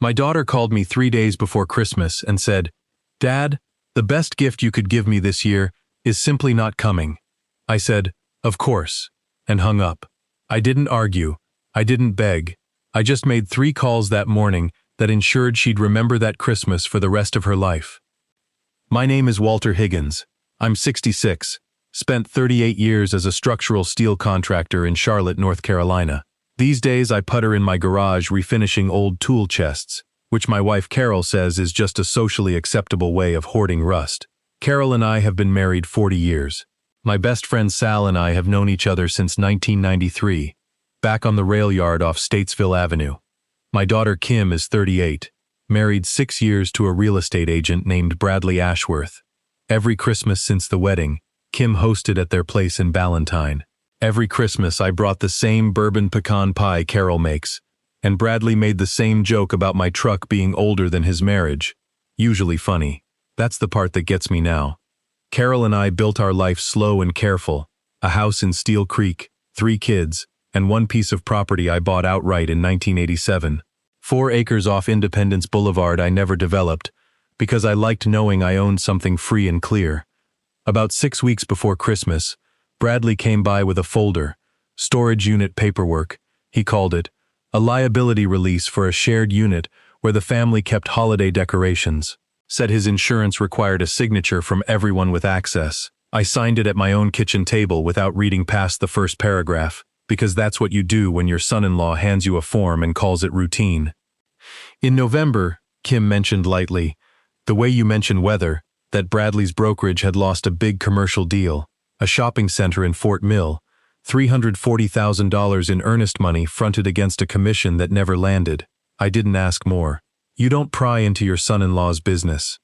My daughter called me 3 days before Christmas and said, "Dad, the best gift you could give me this year is simply not coming." I said, "Of course," and hung up. I didn't argue. I didn't beg. I just made 3 calls that morning that ensured she'd remember that Christmas for the rest of her life. My name is Walter Higgins. I'm 66. Spent 38 years as a structural steel contractor in Charlotte, North Carolina. These days I putter in my garage refinishing old tool chests, which my wife Carol says is just a socially acceptable way of hoarding rust. Carol and I have been married 40 years. My best friend Sal and I have known each other since 1993, back on the rail yard off Statesville Avenue. My daughter Kim is 38, married 6 years to a real estate agent named Bradley Ashworth. Every Christmas since the wedding, Kim hosted at their place in Ballantyne. Every Christmas I brought the same bourbon pecan pie Carol makes, and Bradley made the same joke about my truck being older than his marriage. Usually funny. That's the part that gets me now. Carol and I built our life slow and careful. A house in Steel Creek, 3 kids, and 1 piece of property I bought outright in 1987. 4 acres off Independence Boulevard I never developed, because I liked knowing I owned something free and clear. About 6 weeks before Christmas, Bradley came by with a folder, storage unit paperwork, he called it, a liability release for a shared unit where the family kept holiday decorations. Said his insurance required a signature from everyone with access. I signed it at my own kitchen table without reading past the first paragraph, because that's what you do when your son-in-law hands you a form and calls it routine. In November, Kim mentioned lightly, the way you mention weather, that Bradley's brokerage had lost a big commercial deal, a shopping center in Fort Mill, $340,000 in earnest money fronted against a commission that never landed. I didn't ask more. You don't pry into your son-in-law's business.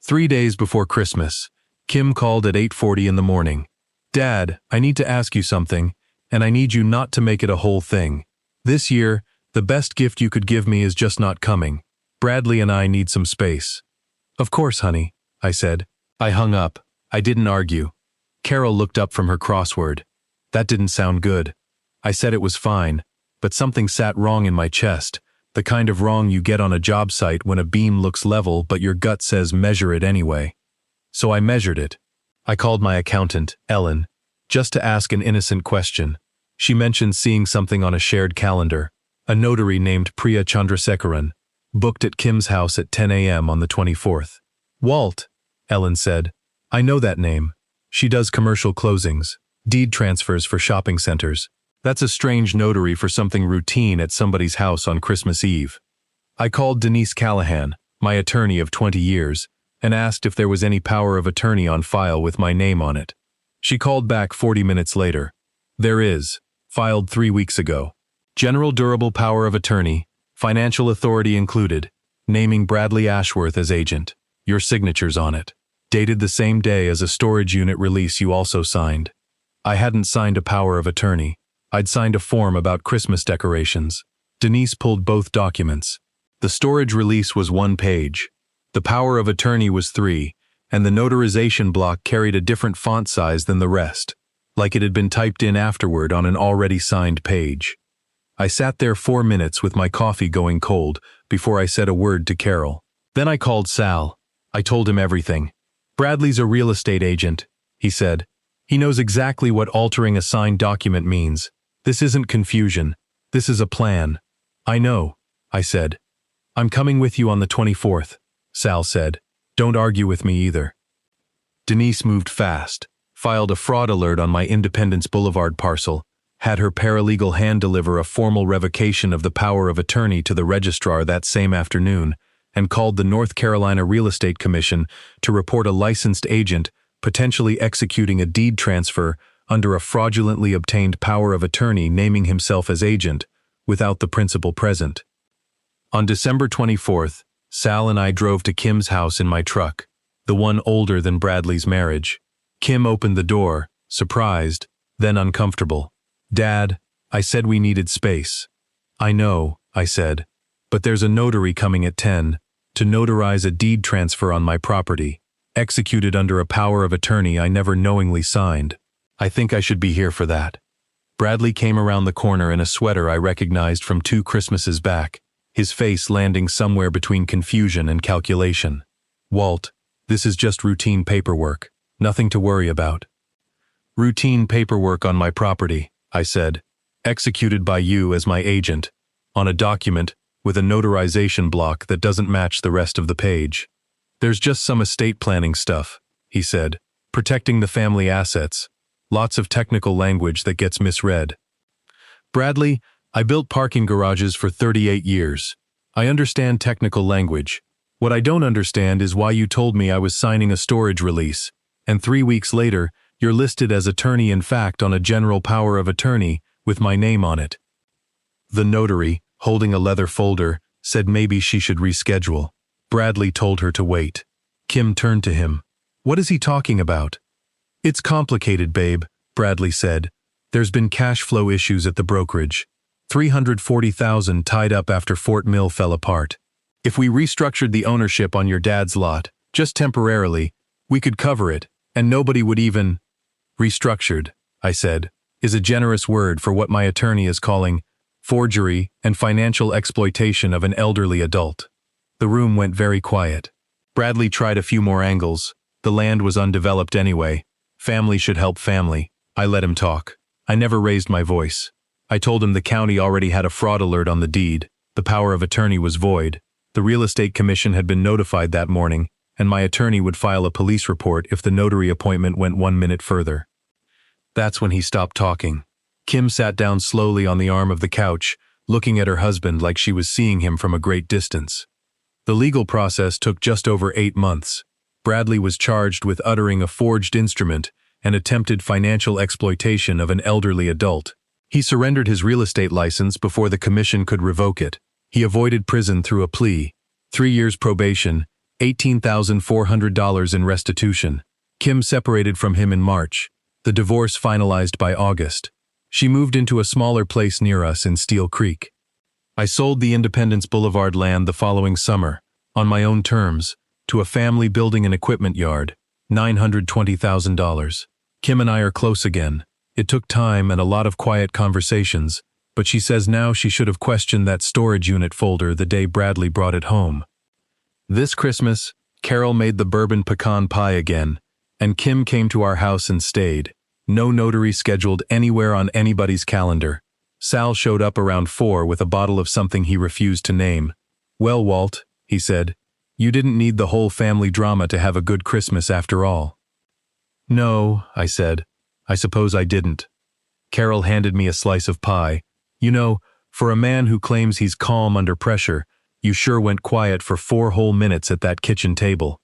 3 days before Christmas, Kim called at 8:40 in the morning. "Dad, I need to ask you something, and I need you not to make it a whole thing. This year, the best gift you could give me is just not coming. Bradley and I need some space." "Of course, honey," I said. I hung up. I didn't argue. Carol looked up from her crossword. That didn't sound good. I said it was fine, but something sat wrong in my chest, the kind of wrong you get on a job site when a beam looks level but your gut says measure it anyway. So I measured it. I called my accountant, Ellen, just to ask an innocent question. She mentioned seeing something on a shared calendar, a notary named Priya Chandrasekaran, booked at Kim's house at 10 a.m. on the 24th. "Walt," Ellen said. "I know that name. She does commercial closings, deed transfers for shopping centers. That's a strange notary for something routine at somebody's house on Christmas Eve." I called Denise Callahan, my attorney of 20 years, and asked if there was any power of attorney on file with my name on it. She called back 40 minutes later. "There is, filed 3 weeks ago. General durable power of attorney, financial authority included, naming Bradley Ashworth as agent. Your signatures on it. Dated the same day as a storage unit release you also signed." I hadn't signed a power of attorney. I'd signed a form about Christmas decorations. Denise pulled both documents. The storage release was 1 page. The power of attorney was 3, and the notarization block carried a different font size than the rest, like it had been typed in afterward on an already signed page. I sat there 4 minutes with my coffee going cold before I said a word to Carol. Then I called Sal. I told him everything. "Bradley's a real estate agent," he said. "He knows exactly what altering a signed document means. This isn't confusion. This is a plan." "I know," I said. "I'm coming with you on the 24th, Sal said. "Don't argue with me either." Denise moved fast, filed a fraud alert on my Independence Boulevard parcel, had her paralegal hand deliver a formal revocation of the power of attorney to the registrar that same afternoon, and called the North Carolina Real Estate Commission to report a licensed agent potentially executing a deed transfer under a fraudulently obtained power of attorney naming himself as agent, without the principal present. On December 24th, Sal and I drove to Kim's house in my truck, the one older than Bradley's marriage. Kim opened the door, surprised, then uncomfortable. "Dad, I said we needed space." "I know," I said, "but there's a notary coming at 10 to notarize a deed transfer on my property, executed under a power of attorney I never knowingly signed. I think I should be here for that." Bradley came around the corner in a sweater I recognized from 2 Christmases back. his face landing somewhere between confusion and calculation. "Walt, this is just routine paperwork. Nothing to worry about." "Routine paperwork on my property," I said, "executed by you as my agent, on a document with a notarization block that doesn't match the rest of the page." "There's just some estate planning stuff," he said, "protecting the family assets. Lots of technical language that gets misread." "Bradley, I built parking garages for 38 years. I understand technical language. What I don't understand is why you told me I was signing a storage release, and 3 weeks later, you're listed as attorney-in-fact on a general power of attorney with my name on it." The notary, holding a leather folder, said maybe she should reschedule. Bradley told her to wait. Kim turned to him. "What is he talking about?" "It's complicated, babe," Bradley said. "There's been cash flow issues at the brokerage. $340,000 tied up after Fort Mill fell apart. If we restructured the ownership on your dad's lot, just temporarily, we could cover it, and nobody would even—" "Restructured," I said, "is a generous word for what my attorney is calling forgery and financial exploitation of an elderly adult." The room went very quiet. Bradley tried a few more angles. The land was undeveloped anyway. Family should help family. I let him talk. I never raised my voice. I told him the county already had a fraud alert on the deed. The power of attorney was void. The real estate commission had been notified that morning, and my attorney would file a police report if the notary appointment went 1 minute further. That's when he stopped talking. Kim sat down slowly on the arm of the couch, looking at her husband like she was seeing him from a great distance. The legal process took just over 8 months. Bradley was charged with uttering a forged instrument and attempted financial exploitation of an elderly adult. He surrendered his real estate license before the commission could revoke it. He avoided prison through a plea. 3 years probation, $18,400 in restitution. Kim separated from him in March. The divorce finalized by August. She moved into a smaller place near us in Steel Creek. I sold the Independence Boulevard land the following summer, on my own terms, to a family building an equipment yard, $920,000. Kim and I are close again. It took time and a lot of quiet conversations, but she says now she should have questioned that storage unit folder the day Bradley brought it home. This Christmas, Carol made the bourbon pecan pie again, and Kim came to our house and stayed. No notary scheduled anywhere on anybody's calendar. Sal showed up around 4 with a bottle of something he refused to name. "Well, Walt," he said, "you didn't need the whole family drama to have a good Christmas after all." "No," I said, "I suppose I didn't." Carol handed me a slice of pie. "You know, for a man who claims he's calm under pressure, you sure went quiet for 4 whole minutes at that kitchen table."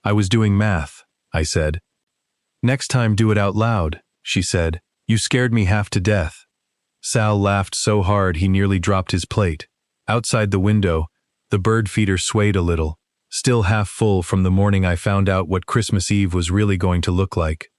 "I was doing math," I said. "Next time do it out loud," she said. "You scared me half to death." Sal laughed so hard he nearly dropped his plate. Outside the window, the bird feeder swayed a little, still half full from the morning I found out what Christmas Eve was really going to look like.